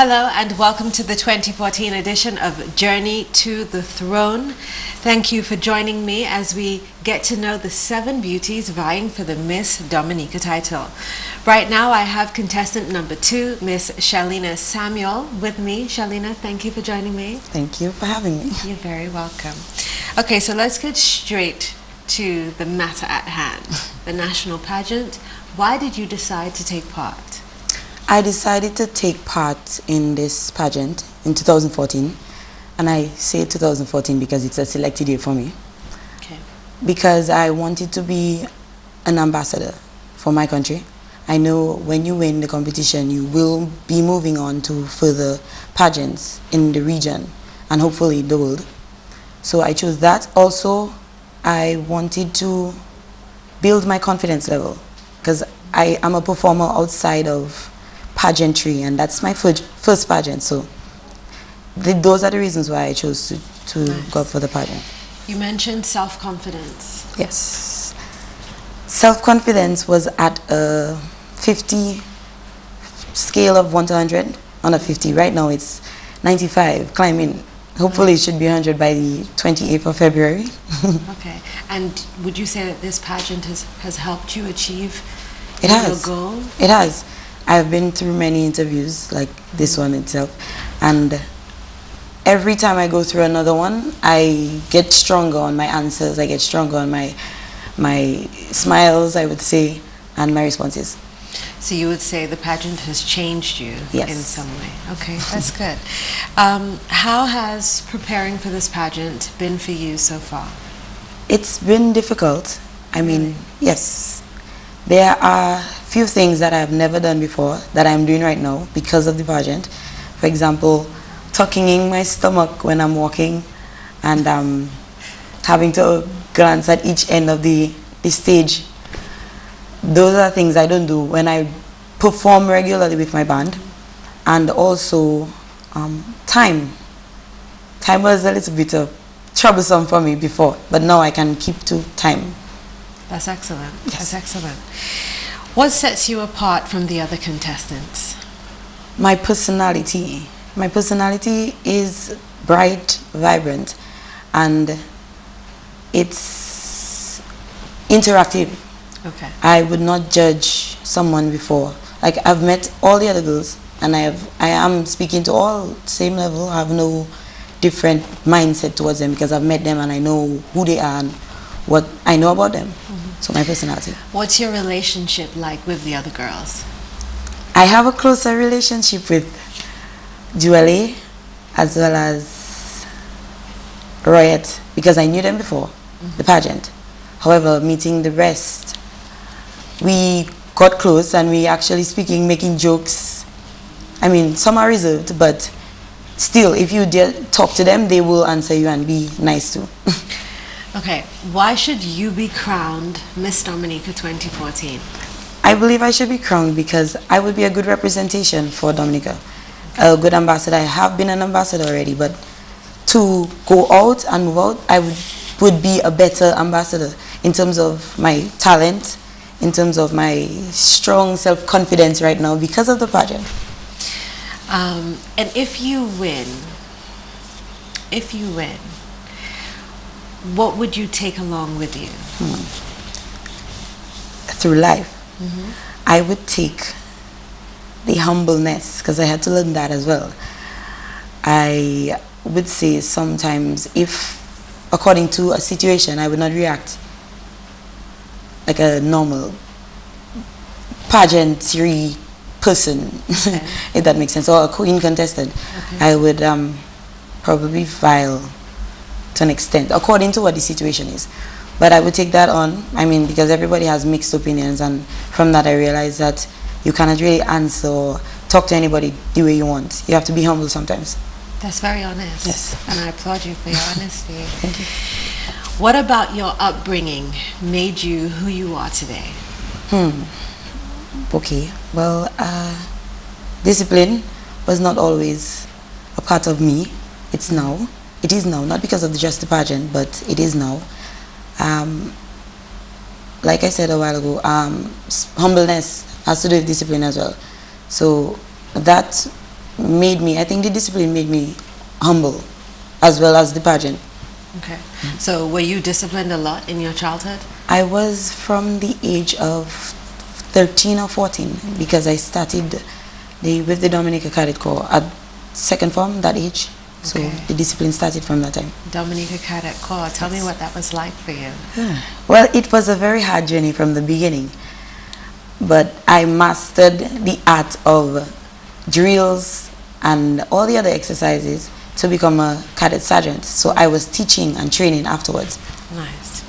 Hello and welcome to the 2014 edition of Journey to the Throne. Thank you for joining me as we get to know the 7 beauties vying for the Miss Dominica title. Right now I have contestant number 2, Miss Shalina Samuel, with me. Shalina, thank you for joining me. Thank you for having me. You're very welcome. Okay, so let's get straight to the matter at hand, the national pageant. Why did you decide to take part? I decided to take part in this pageant in 2014, and I say 2014 because it's a selected year for me. Okay. Because I wanted to be an ambassador for my country. I know when you win the competition, you will be moving on to further pageants in the region and hopefully the world. So I chose that. Also, I wanted to build my confidence level because I am a performer outside of pageantry, and that's my first pageant, so those are the reasons why I chose to Nice. go for the pageant. You mentioned self-confidence. Yes. Self-confidence was at a 50 scale of 1 to 100, on a 50. Right now it's 95, climbing. Hopefully it should be 100 by the 28th of February. Okay. And would you say that this pageant has helped you achieve It your has. goal? It has. I've been through many interviews like this one itself, and every time I go through another one, I get stronger on my answers, I get stronger on my smiles, I would say, and my responses. So you would say the pageant has changed you Yes. in some way. Okay, that's good. How has preparing for this pageant been for you so far? It's been difficult. I mean, yes, there are few things that I've never done before that I'm doing right now because of the pageant. For example, tucking in my stomach when I'm walking, and having to glance at each end of the stage. Those are things I don't do when I perform regularly with my band. And also time was a little bit troublesome for me before, but now I can keep to time. That's excellent. Yes. That's excellent. What sets you apart from the other contestants? My personality. My personality is bright, vibrant, and it's interactive. Okay. I would not judge someone before. Like, I've met all the other girls, and I am speaking to all same level. I have no different mindset towards them because I've met them and I know who they are and what I know about them. So my personality. What's your relationship like with the other girls? I have a closer relationship with Julie as well as Royette because I knew them before the pageant. However, meeting the rest, we got close and we actually speaking, making jokes. I mean, some are reserved, but still, if you dare talk to them, they will answer you and be nice too. Okay, why should you be crowned Miss Dominica 2014? I believe I should be crowned because I would be a good representation for Dominica, a good ambassador. I have been an ambassador already, but to go out and move out, I would be a better ambassador in terms of my talent, in terms of my strong self-confidence right now because of the pageant. And if you win, what would you take along with you? Through life, I would take the humbleness because I had to learn that as well. I would say sometimes if, according to a situation, I would not react like a normal pageantry person, Okay. if that makes sense, or a queen contestant. Okay. I would probably vile to an extent, according to what the situation is. But I would take that on, I mean, because everybody has mixed opinions, and from that I realized that you cannot really answer or talk to anybody the way you want. You have to be humble sometimes. That's very honest. Yes. And I applaud you for your honesty. Thank you. What about your upbringing made you who you are today? Okay, well, discipline was not always a part of me. It is now, not because of just the pageant, but it is now. Like I said a while ago, humbleness has to do with discipline as well. So that made me, I think the discipline made me humble, as well as the pageant. Okay. So were you disciplined a lot in your childhood? I was from the age of 13 or 14 because I started with the Dominica Cadet Corps at second form, that age. So the discipline started from that time. Dominica Cadet Corps. Tell me what that was like for you. Well, it was a very hard journey from the beginning. But I mastered the art of drills and all the other exercises to become a cadet sergeant. So I was teaching and training afterwards. Nice.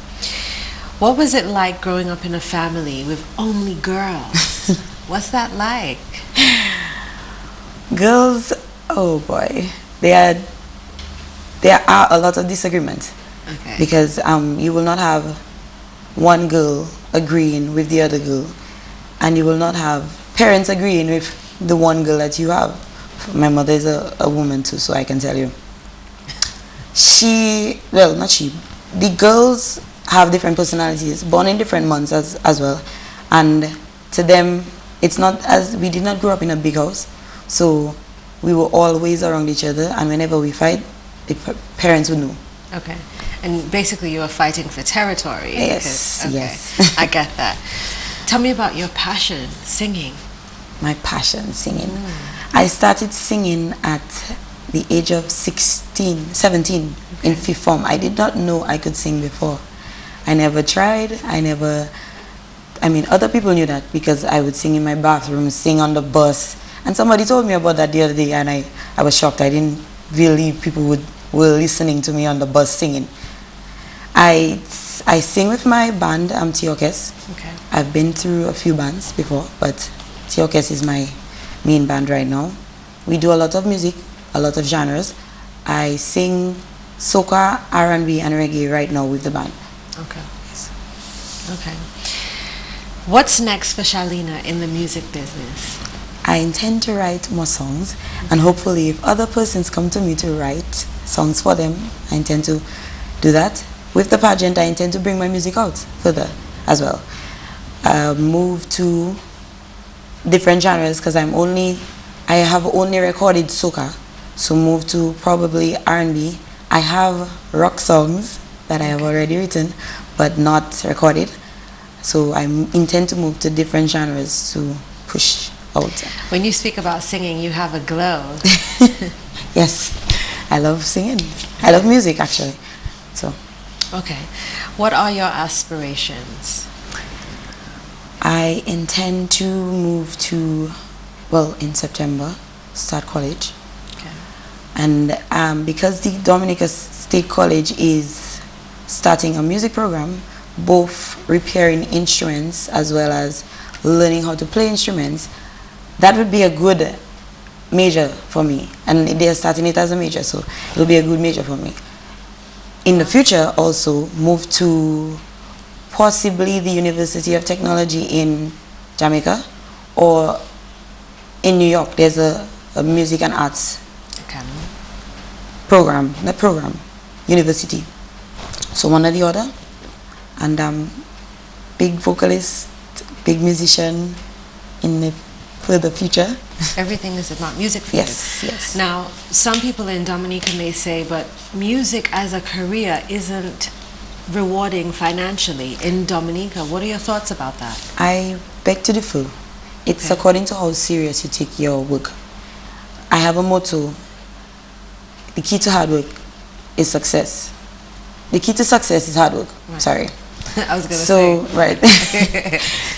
What was it like growing up in a family with only girls? What's that like? Girls, oh boy, there are a lot of disagreements. Okay. Because you will not have one girl agreeing with the other girl, and you will not have parents agreeing with the one girl that you have. My mother is a woman too, so I can tell you. The girls have different personalities, born in different months as well. And to them, it's not as, we did not grow up in a big house, so we were always around each other, and whenever we fight, the parents would know. Okay. And basically you were fighting for territory. Yes, okay. yes. I get that. Tell me about your passion, singing. My passion, singing. I started singing at the age of 17 in fifth form. I did not know I could sing before. I never tried. Other people knew that because I would sing in my bathroom, sing on the bus. And somebody told me about that the other day, and I was shocked. I didn't believe people were listening to me on the bus singing. I sing with my band, T-Orchest. Okay. I've been through a few bands before, but T-Orchest is my main band right now. We do a lot of music, a lot of genres. I sing soca, R&B, and reggae right now with the band. Okay. Yes. Okay. What's next for Shalina in the music business? I intend to write more songs, and hopefully if other persons come to me to write songs for them, I intend to do that. With the pageant, I intend to bring my music out further as well. Move to different genres because I have only recorded soca, so move to probably R&B. I have rock songs that I have already written but not recorded, so I intend to move to different genres to push out. When you speak about singing, you have a glow. Yes, I love singing. I love music actually. So. Okay. What are your aspirations? I intend to move to, in September, start college. Okay. And because the Dominica State College is starting a music program, both repairing instruments as well as learning how to play instruments, that would be a good major for me. And they are starting it as a major, so it will be a good major for me. In the future, also move to possibly the University of Technology in Jamaica or in New York. There's a music and arts university. So one or the other. And big vocalist, big musician for the future. Everything is about music for you. Yes. Now, some people in Dominica may say, but music as a career isn't rewarding financially in Dominica. What are your thoughts about that? I beg to differ. It's according to how serious you take your work. I have a motto: the key to hard work is success. The key to success is hard work. Right. Sorry. I was going to say. Right.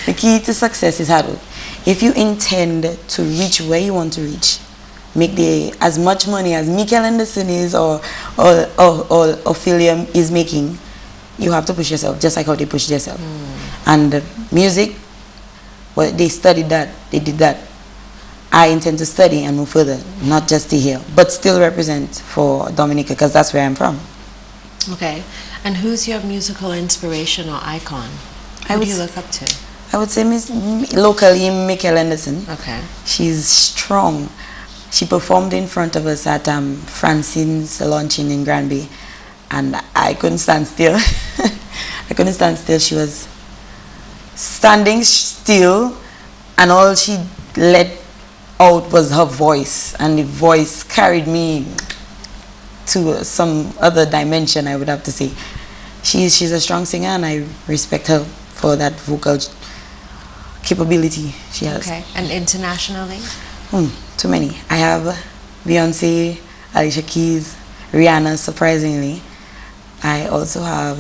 The key to success is hard work. If you intend to reach where you want to reach, make as much money as Mikel Anderson is or Ophelia is making, you have to push yourself, just like how they pushed themselves. And music, they studied that, they did that. I intend to study and move further, not just stay here, but still represent for Dominica because that's where I'm from. Okay. And who's your musical inspiration or icon? Who do you look up to? I would say locally Mikel Anderson. Okay. She's strong. She performed in front of us at Francine's launching in Granby, and I couldn't stand still. I couldn't stand still. She was standing still, and all she let out was her voice, and the voice carried me to some other dimension, I would have to say. She's a strong singer, and I respect her for that vocal capability she has. Okay, and internationally? Too many. I have Beyonce, Alicia Keys, Rihanna, surprisingly. I also have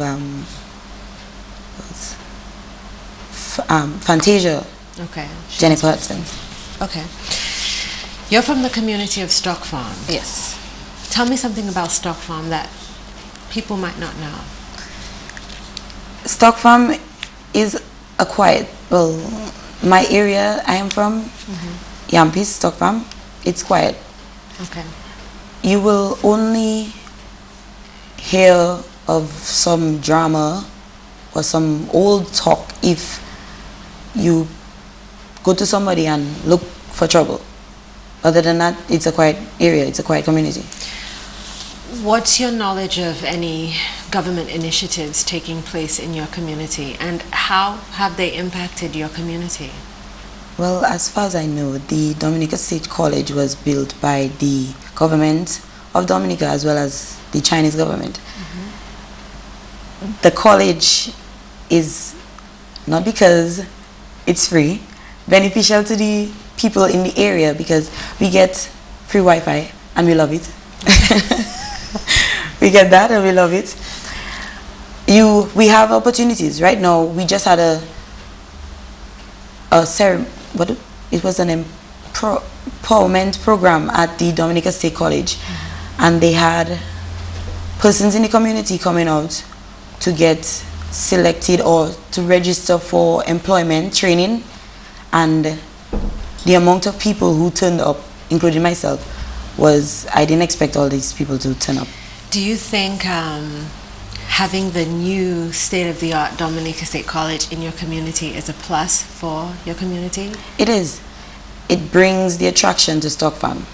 Fantasia. Okay. Jennifer Hudson. Okay. You're from the community of Stock Farm. Yes. Tell me something about Stock Farm that people might not know. Stock Farm is a quiet, well, my area I am from, Yampis, Stock Farm, it's quiet. Okay. You will only hear of some drama or some old talk if you go to somebody and look for trouble. Other than that, it's a quiet area, it's a quiet community. What's your knowledge of any government initiatives taking place in your community, and how have they impacted your community? Well, as far as I know, the Dominica State College was built by the government of Dominica as well as the Chinese government. The college is, not because it's free, beneficial to the people in the area because we get free Wi-Fi and we love it. We get that and we love it. We have opportunities. Right now, we just had it was an empowerment program at the Dominica State College, and they had persons in the community coming out to get selected or to register for employment training, and the amount of people who turned up, including myself, I didn't expect all these people to turn up. Do you think having the new state-of-the-art Dominica State College in your community is a plus for your community? It is. It brings the attraction to Stock Farm.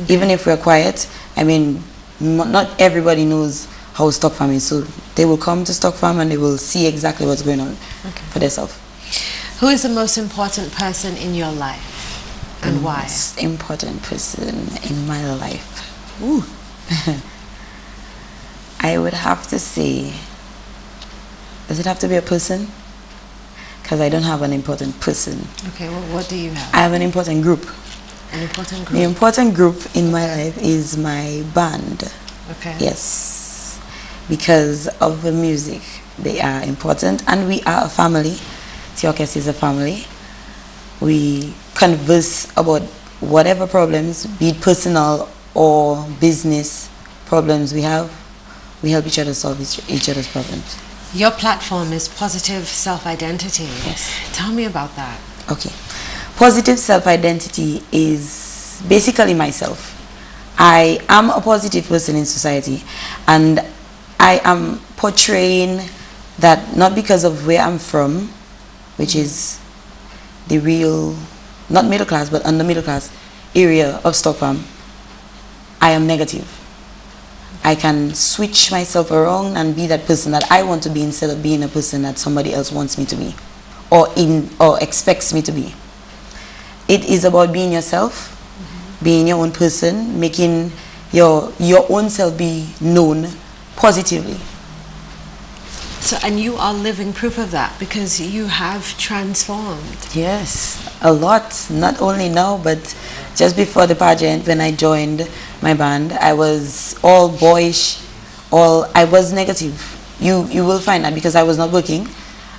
Even if we're quiet, I mean, not everybody knows how Stock Farm is, so they will come to Stock Farm and they will see exactly what's going on for themselves. Who is the most important person in your life and why? The most important person in my life? Ooh. I would have to say, does it have to be a person? Because I don't have an important person. Okay, well, what do you have? I have an important group. An important group? The important group in my life is my band. Okay. Yes. Because of the music. They are important, and we are a family. Tiokes is a family. We converse about whatever problems, be it personal or business problems we have. We help each other solve each other's problems. Your platform is positive self-identity. Yes. Tell me about that. Okay. Positive self-identity is basically myself. I am a positive person in society, and I am portraying that not because of where I'm from, which is the real, not middle class, but under middle class area of Stock Farm, I am negative. I can switch myself around and be that person that I want to be instead of being a person that somebody else wants me to be or expects me to be. It is about being yourself, being your own person, making your own self be known positively. So, and you are living proof of that because you have transformed. Yes, a lot. Not only now, but just before the pageant, when I joined my band, I was all boyish, I was negative. You will find that because I was not working.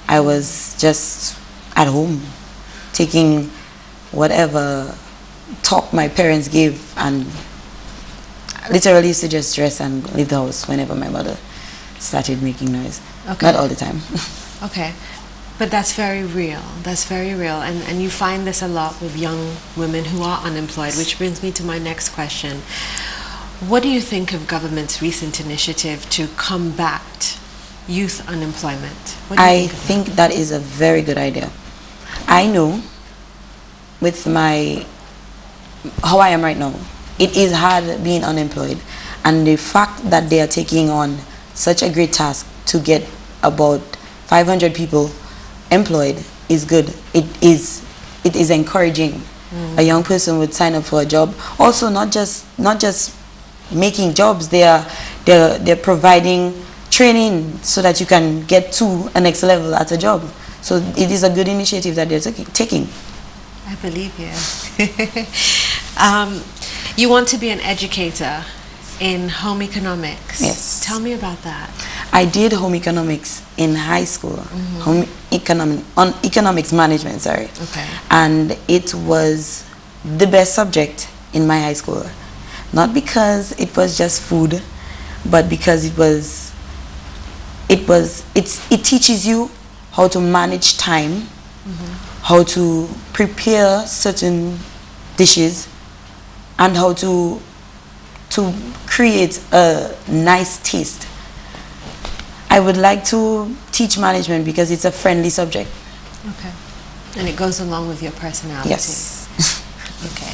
I was just at home, taking whatever talk my parents gave, and literally used to just dress and leave the house whenever my mother started making noise. Okay. Not all the time. Okay. But that's very real. That's very real. And you find this a lot with young women who are unemployed, which brings me to my next question. What do you think of government's recent initiative to combat youth unemployment? I think that is a very good idea. I know with how I am right now, it is hard being unemployed, and the fact that they are taking on such a great task to get about 500 people employed is good. It is encouraging A young person would sign up for a job. Also, not just making jobs. They're providing training so that you can get to a next level at a job. So it is a good initiative that they're taking. I believe you. You want to be an educator in home economics. Yes. Tell me about that. I did home economics in high school. Economics management, sorry. Okay. And it was the best subject in my high school. Not because it was just food, but because it teaches you how to manage time, how to prepare certain dishes, and how to create a nice taste. I would like to teach management because it's a friendly subject. Okay. And it goes along with your personality. Yes. Okay.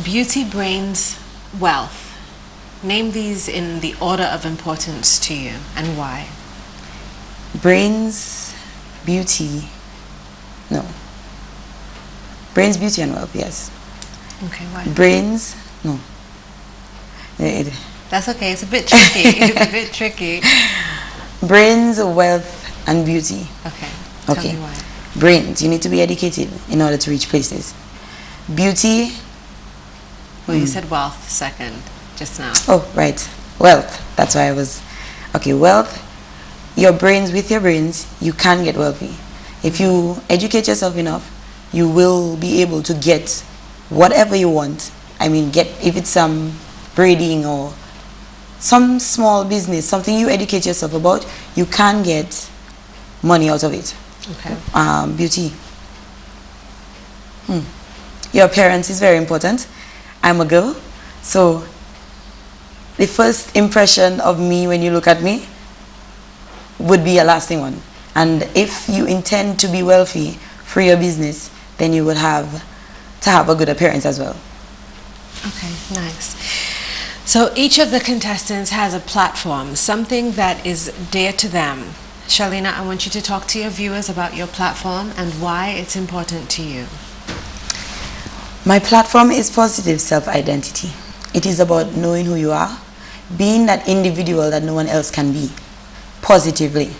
Beauty, brains, wealth. Name these in the order of importance to you and why. Brains, beauty, no. Brains, beauty, and wealth, yes. Okay, why? Brains, no. That's okay, it's a bit tricky. It's a bit tricky. Brains, wealth, and beauty. Okay, Okay. tell me why. Brains, you need to be educated in order to reach places. Beauty. Well, you said wealth second, just now. Oh, right. Wealth. That's why I was... Okay, wealth. Your brains, with your brains, you can get wealthy. If you educate yourself enough, you will be able to get whatever you want. I mean, if it's some braiding or some small business, something you educate yourself about, you can get money out of it. Okay. Beauty. Your appearance is very important. I'm a girl, so the first impression of me when you look at me would be a lasting one. And if you intend to be wealthy for your business, then you would have to have a good appearance as well. Okay, nice. So each of the contestants has a platform, something that is dear to them. Shalina, I want you to talk to your viewers about your platform and why it's important to you. My platform is positive self-identity. It is about knowing who you are, being that individual that no one else can be, positively.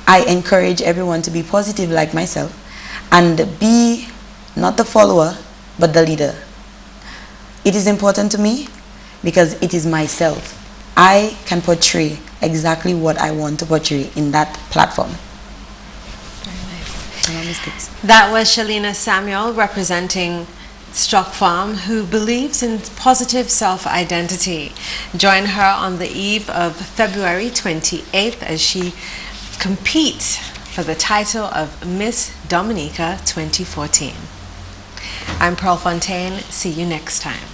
I encourage everyone to be positive like myself and be not the follower, but the leader. It is important to me because it is myself. I can portray exactly what I want to portray in that platform. Very nice. No mistakes. That was Shalina Samuel representing Stock Farm, who believes in positive self-identity. Join her on the eve of February 28th as she competes for the title of Miss Dominica 2014. I'm Pearl Fontaine. See you next time.